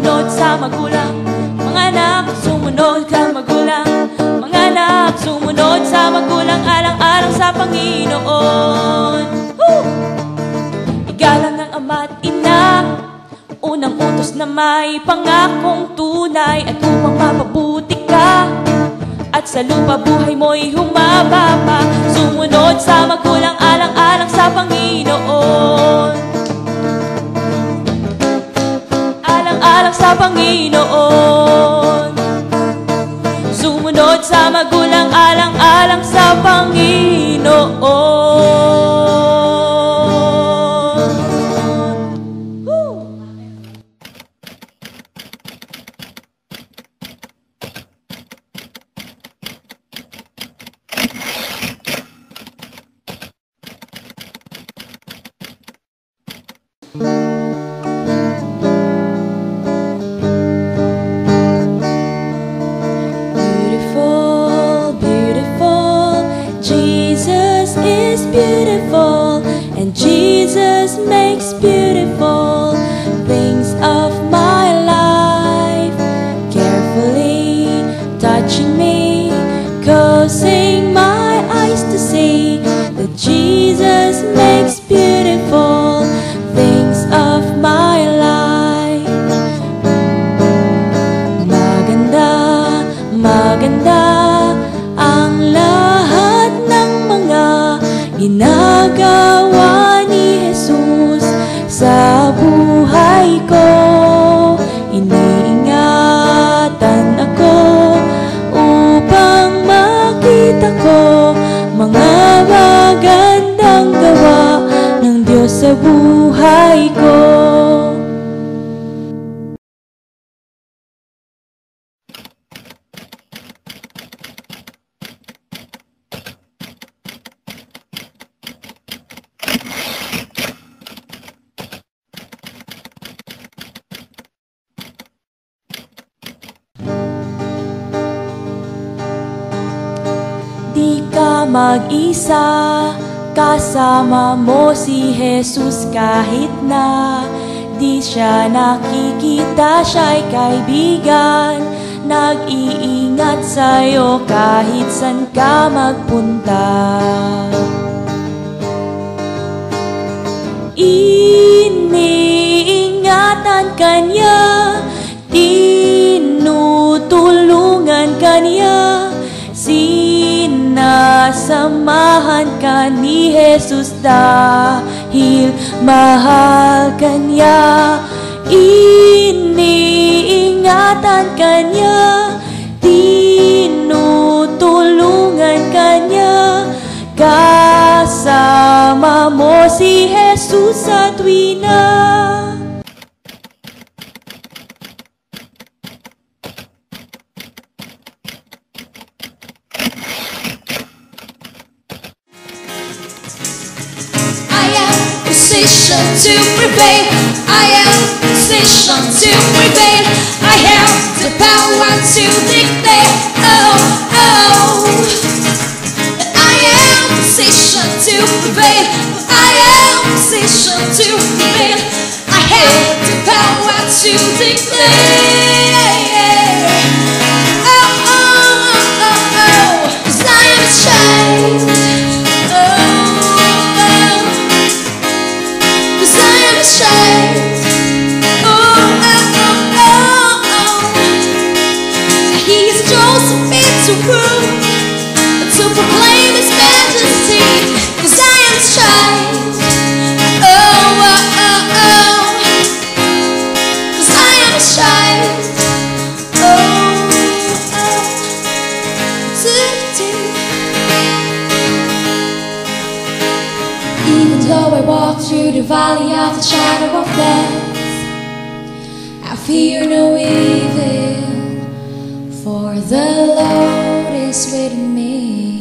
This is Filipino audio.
sumunod sa magulang. Mga anak, sumunod ka magulang. Mga anak, sumunod sa magulang. Alang-alang sa Panginoon. Igalang ang ama't ina, unang utos na may pangakong tunay. At upang mapabuti ka at sa lupa buhay mo'y humaba pa, sumunod sa magulang, alang-alang sa Panginoon. Alang-alang sa Panginoon. Sumunod sa magulang, alang-alang sa Panginoon. Beautiful, beautiful, Jesus is beautiful, and Jesus makes beautiful things of my life. Carefully touching me, causing my eyes to see that Jesus makes beautiful things of my life. Maganda, maganda ang lahat ng mga ginagawa ni Jesus sa buhay ko. Iniingatan ako upang makita ko mga magandang gawa ng Diyos sa buhay ko. Di ka mag-isa, kasama mo si Jesus kahit na di siya nakikita, siya'y kaibigan, nag-iingat sa'yo kahit san ka magpunta. Iniingatan ka niya, tinutulungan ka niya, sinasamahan ka ni Jesus dahil mahal ka niya. Iniingatan ka niya, tinutulungan ka niya, kasama mo si Jesus sa tuwina. Position to prevail, I am position to prevail, I have the power to declare, oh, oh. I am position to prevail, I am position to prevail, I have the power to declare, oh, oh, oh, oh, oh. 'Cause I am a child. He's chosen me to rule, to proclaim His majesty, 'cause I am His child. Oh, oh, oh, oh, 'cause I am His child. Oh, oh, even though I walk through the valley of the shadow of death, I fear no evil, for the Lord is with me.